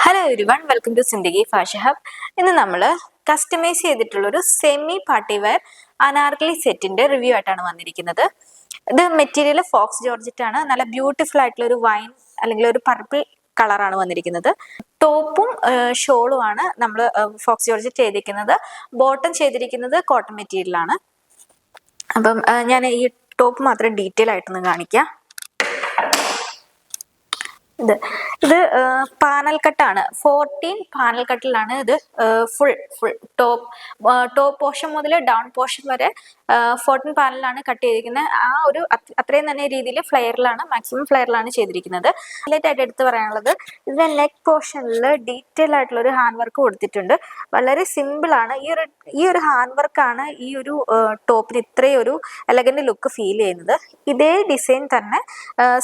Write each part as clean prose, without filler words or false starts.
Hello everyone, welcome to Zindagi fashion hub. ഇന്ന് നമ്മൾ customise ചെയ്തിട്ടുള്ള ഒരു സെമി പാർട്ടി വെയർ അനാർക്കലി സെറ്റിന്റെ റിവ്യൂ ആയിട്ടാണ് വന്നിരിക്കുന്നത്. ഇത് മെറ്റീരിയൽ ഫോക്സ് ജോർജറ്റ് ആണ്. നല്ല ബ്യൂട്ടിഫുൾ ആയിട്ടുള്ള ഒരു വൈൻ അല്ലെങ്കിൽ ഒരു പർപ്പിൾ കളറാണ് വന്നിരിക്കുന്നത്. ടോപ്പും ഷോളും ആണ് നമ്മൾ ഫോക്സ് ജോർജറ്റ് ചെയ്തിരിക്കുന്നത്. ബോട്ടം ചെയ്തിരിക്കുന്നത് കോട്ടൺ മെറ്റീരിയലാണ്. അപ്പം ഞാൻ ഈ ടോപ്പ് മാത്രം ഡീറ്റെയിൽ ആയിട്ടൊന്ന് കാണിക്കാം. ഇത് പാനൽ കട്ടാണ്. 14 പാനൽ കട്ടിലാണ് ഇത് ഫുൾ ടോപ്പ് പോർഷൻ മുതൽ ഡൗൺ പോർഷൻ വരെ 14 പാനലാണ് കട്ട് ചെയ്തിരിക്കുന്നത്. ആ ഒരു അത്രയും തന്നെ രീതിയിൽ മാക്സിമം ഫ്ലെയറിലാണ് ചെയ്തിരിക്കുന്നത്. ഹൈലൈറ്റ് ആയിട്ട് എടുത്ത് പറയാനുള്ളത്, ഇതിന്റെ നെക്ക് പോർഷനിൽ ഡീറ്റെയിൽ ആയിട്ടുള്ള ഒരു ഹാൻഡ് വർക്ക് കൊടുത്തിട്ടുണ്ട്. വളരെ സിമ്പിൾ ആണ്. ഈ ഒരു ഹാൻഡ് വർക്കാണ് ഈ ഒരു ടോപ്പിന് ഇത്രയും ഒരു എലഗന്റ് ലുക്ക് ഫീൽ ചെയ്യുന്നത്. ഇതേ ഡിസൈൻ തന്നെ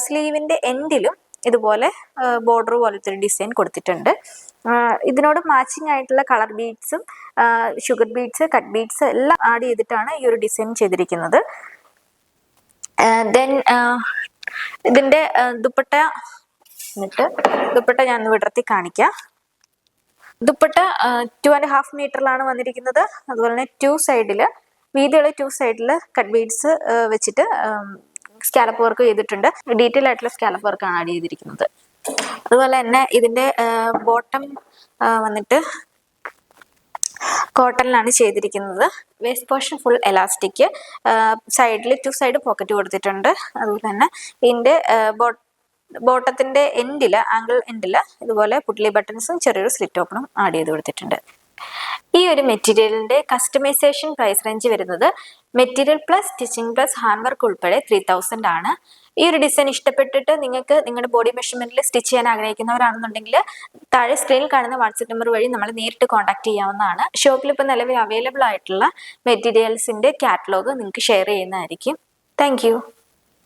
സ്ലീവിന്റെ എൻഡിലും ഇതുപോലെ ബോർഡർ പോലത്തെ ഒരു ഡിസൈൻ കൊടുത്തിട്ടുണ്ട്. ഇതിനോട് മാച്ചിങ് ആയിട്ടുള്ള കളർ ബീഡ്സും ഷുഗർ ബീഡ്സ്, കട്ട് ബീഡ്സ് എല്ലാം ആഡ് ചെയ്തിട്ടാണ് ഈ ഒരു ഡിസൈൻ ചെയ്തിരിക്കുന്നത്. ദെൻ ഇതിന്റെ ദുപ്പട്ട ഞാൻ വിടർത്തി കാണിക്കാം. ദുപ്പട്ട 2.5 മീറ്ററിലാണ് വന്നിരിക്കുന്നത്. അതുപോലെ തന്നെ 2 സൈഡില് വീതിയുള്ള 2 സൈഡില് കട്ട് ബീഡ്സ് വെച്ചിട്ട് സ്കാലപ്പ് വർക്ക് ചെയ്തിട്ടുണ്ട്. ഡീറ്റെയിൽ ആയിട്ടുള്ള സ്കാലപ്പ് വർക്കാണ് ആഡ് ചെയ്തിരിക്കുന്നത്. അതുപോലെ തന്നെ ഇതിന്റെ ബോട്ടം വന്നിട്ട് കോട്ടണിലാണ് ചെയ്തിരിക്കുന്നത്. വേസ്റ്റ് പോർഷൻ ഫുൾ എലാസ്റ്റിക്, സൈഡിൽ 2 സൈഡ് പോക്കറ്റ് കൊടുത്തിട്ടുണ്ട്. അതുപോലെ തന്നെ ഇതിന്റെ ബോട്ടത്തിന്റെ എൻഡില്, ആംഗിൾ എൻഡില് ഇതുപോലെ പുട്ട്ലി ബട്ടൺസും ചെറിയൊരു സ്ലിറ്റ് ഓപ്പണും ആഡ് ചെയ്ത് കൊടുത്തിട്ടുണ്ട്. ഈ ഒരു മെറ്റീരിയലിന്റെ കസ്റ്റമൈസേഷൻ പ്രൈസ് റേഞ്ച് വരുന്നത് material plus stitching plus hand work ഉൾപ്പെടെ 3000 ആണ്. ഈ ഒരു ഡിസൈൻ ഇഷ്ടപ്പെട്ടിട്ട് നിങ്ങൾക്ക് നിങ്ങളുടെ ബോഡി മെഷർമെന്റിൽ സ്റ്റിച്ച് ചെയ്യാൻ ആഗ്രഹിക്കുന്നവരാണെന്നുണ്ടെങ്കിൽ താഴെ സ്ക്രീനിൽ കാണുന്ന വാട്സ്ആപ്പ് നമ്പർ വഴി നമ്മൾ നേരിട്ട് കോൺടാക്ട് ചെയ്യാവുന്നതാണ്. ഷോപ്പിൽ ഇപ്പോൾ നിലവിൽ അവൈലബിൾ ആയിട്ടുള്ള മെറ്റീരിയൽസിന്റെ കാറ്റലോഗ് നിങ്ങൾക്ക് ഷെയർ ചെയ്യുന്നതായിരിക്കും. താങ്ക്